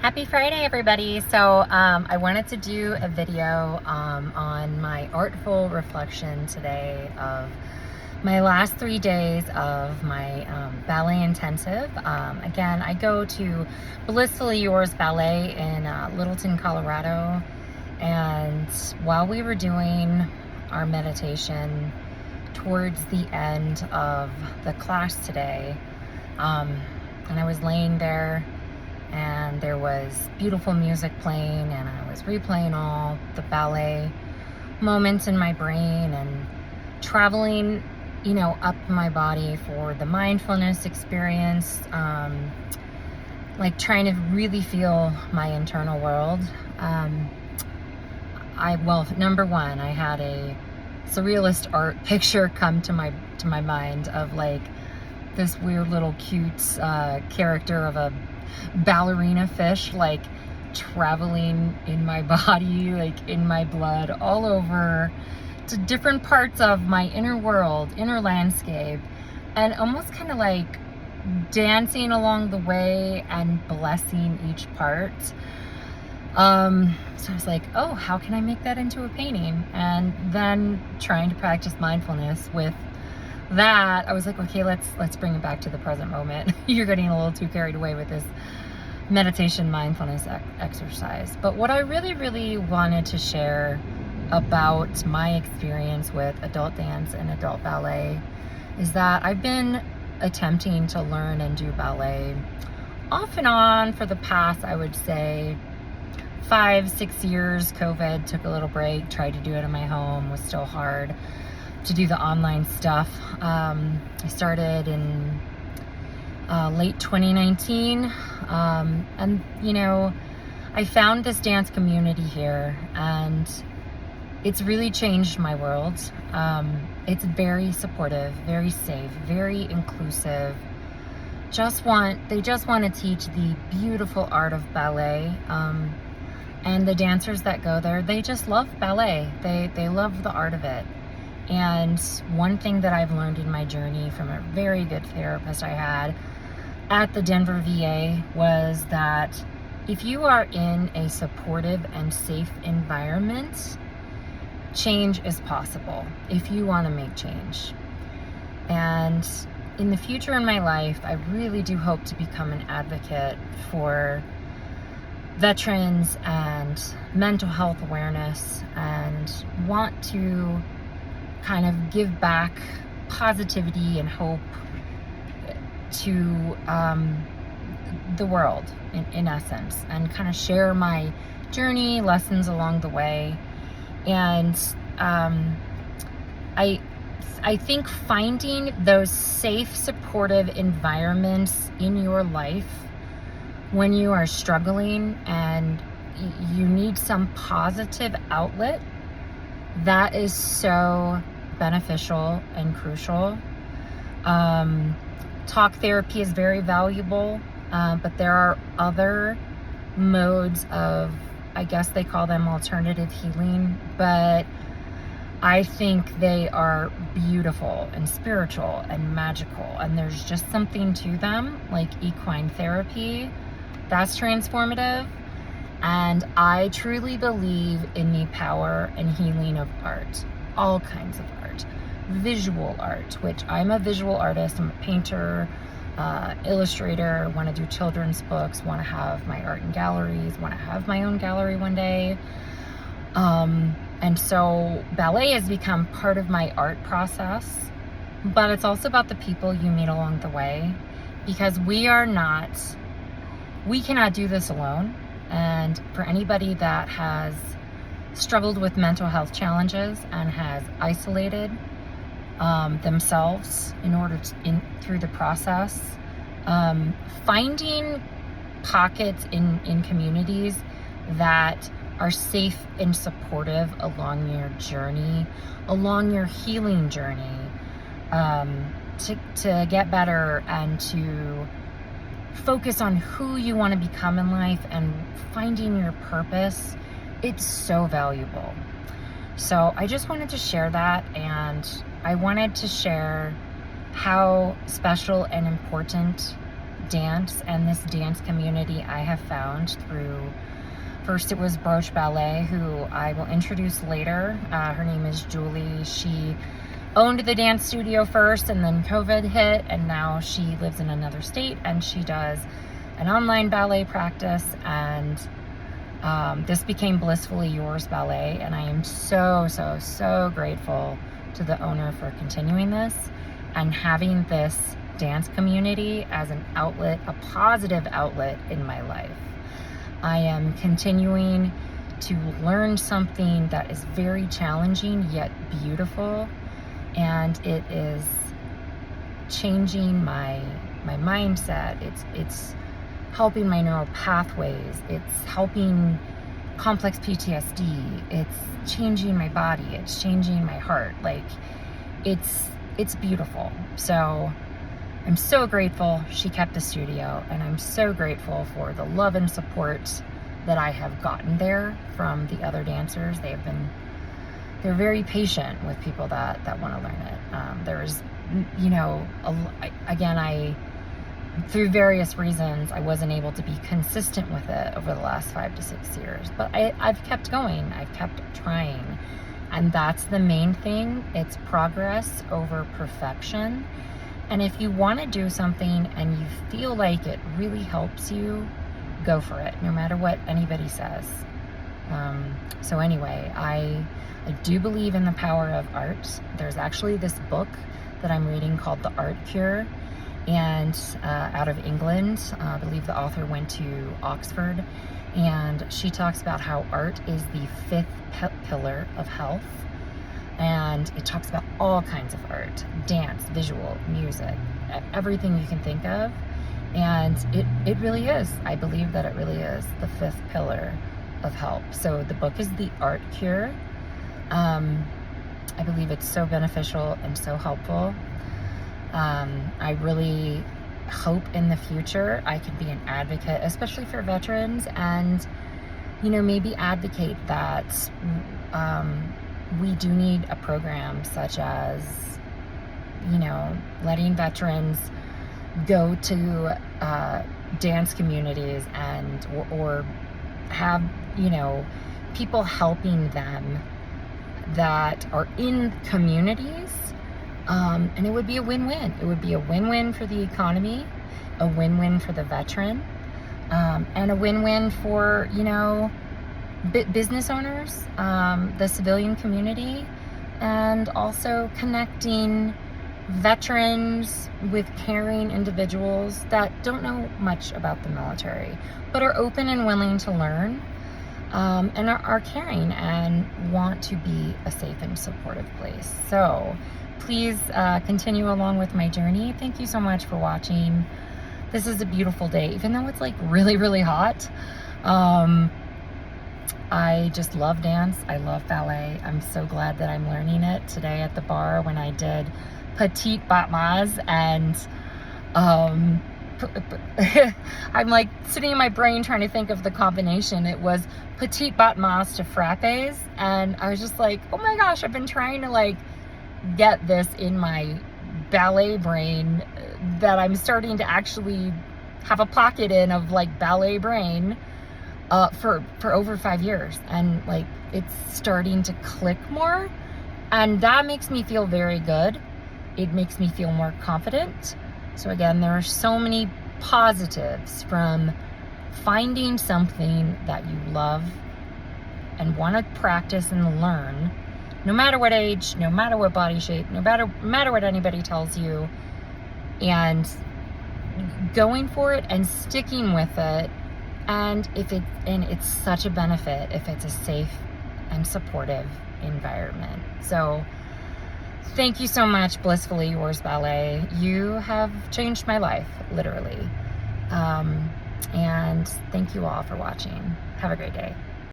Happy Friday, everybody. I wanted to do a video on my artful reflection today of my last 3 days of my ballet intensive. Again, I go to Blissfully Yours Ballet in Littleton, Colorado. And while we were doing our meditation towards the end of the class today, and I was laying there and there was beautiful music playing, and I was replaying all the ballet moments in my brain and traveling, up my body for the mindfulness experience, like trying to really feel my internal world. Number one, I had a surrealist art picture come to my mind of like this weird little cute character of a ballerina fish, like traveling in my body, like in my blood, all over to different parts of my inner world, inner landscape, and almost kind of like dancing along the way and blessing each part. So I was like, oh, how can I make that into a painting? And then trying to practice mindfulness with that, I was like, okay, let's bring it back to the present moment. You're getting a little too carried away with this meditation mindfulness exercise. But what I really wanted to share about my experience with adult dance and adult ballet is that I've been attempting to learn and do ballet off and on for the past, I would say, 5-6 years. COVID, took a little break, tried to do it in my home, was still hard to do the online stuff. I started in late 2019, and I found this dance community here, and it's really changed my world. It's very supportive, very safe, very inclusive. They just want to teach the beautiful art of ballet. And the dancers that go there, they just love ballet. They love the art of it. And one thing that I've learned in my journey from a very good therapist I had at the Denver VA was that if you are in a supportive and safe environment, change is possible if you want to make change. And in the future in my life, I really do hope to become an advocate for veterans and mental health awareness, and want to kind of give back positivity and hope to the world in essence, and kind of share my journey, lessons along the way. And I think finding those safe, supportive environments in your life when you are struggling and you need some positive outlet, that is so beneficial and crucial. Talk therapy is very valuable, but there are other modes of, I guess they call them alternative healing, but I think they are beautiful and spiritual and magical, and there's just something to them, like equine therapy, that's transformative. And I truly believe in the power and healing of art, all kinds of art. Visual art, which I'm a visual artist, I'm a painter, illustrator, want to do children's books, want to have my art in galleries, want to have my own gallery one day. And so ballet has become part of my art process, but it's also about the people you meet along the way, because we cannot do this alone. And for anybody that has struggled with mental health challenges and has isolated themselves through the process, finding pockets in communities that are safe and supportive along your journey, along your healing journey, to get better and to focus on who you want to become in life and finding your purpose, it's so valuable. So I just wanted to share that, and I wanted to share how special and important dance and this dance community I have found through, first it was Broche Ballet, who I will introduce later. Her name is Julie. She owned the dance studio first, and then COVID hit, and now she lives in another state, and she does an online ballet practice, and this became Blissfully Yours Ballet, and I am so grateful to the owner for continuing this and having this dance community as an outlet, a positive outlet in my life. I am continuing to learn something that is very challenging yet beautiful, and it is changing my mindset. It's helping my neural pathways. It's helping complex PTSD. It's changing my body. It's changing my heart. Like, it's beautiful. So I'm so grateful she kept the studio, and I'm so grateful for the love and support that I have gotten there from the other dancers. They're very patient with people that want to learn it. There's, through various reasons, I wasn't able to be consistent with it over the last 5 to 6 years, but I've kept going. I've kept trying, and that's the main thing. It's progress over perfection. And if you want to do something and you feel like it really helps you, go for it, no matter what anybody says. So anyway, I do believe in the power of art. There's actually this book that I'm reading called The Art Cure, and out of England. I believe the author went to Oxford, and she talks about how art is the 5th pillar of health. And it talks about all kinds of art: dance, visual, music, everything you can think of. And it really is. I believe that it really is the 5th pillar of health. So the book is The Art Cure. I believe it's so beneficial and so helpful. I really hope in the future I can be an advocate, especially for veterans, and maybe advocate that we do need a program such as letting veterans go to dance communities and or have people helping them that are in communities, and it would be a win-win. It would be a win-win for the economy, a win-win for the veteran, and a win-win for business owners, the civilian community, and also connecting veterans with caring individuals that don't know much about the military, but are open and willing to learn, and are caring and want to be a safe and supportive place. So please continue along with my journey. Thank you so much for watching. This is a beautiful day, even though it's like really hot. I just love dance. I love ballet. I'm so glad that I'm learning it today at the bar when I did Petite Battements, and I'm like sitting in my brain trying to think of the combination. It was Petite Battements to frappes, and I was just like, oh my gosh, I've been trying to get this in my ballet brain, that I'm starting to actually have a pocket in of ballet brain for over 5 years, and it's starting to click more, and that makes me feel very good. It makes me feel more confident. So again, there are so many positives from finding something that you love and want to practice and learn, no matter what age, no matter what body shape, no matter what anybody tells you, and going for it and sticking with it. And it's such a benefit if it's a safe and supportive environment. So thank you so much, Blissfully Yours Ballet. You have changed my life, literally. And thank you all for watching. Have a great day.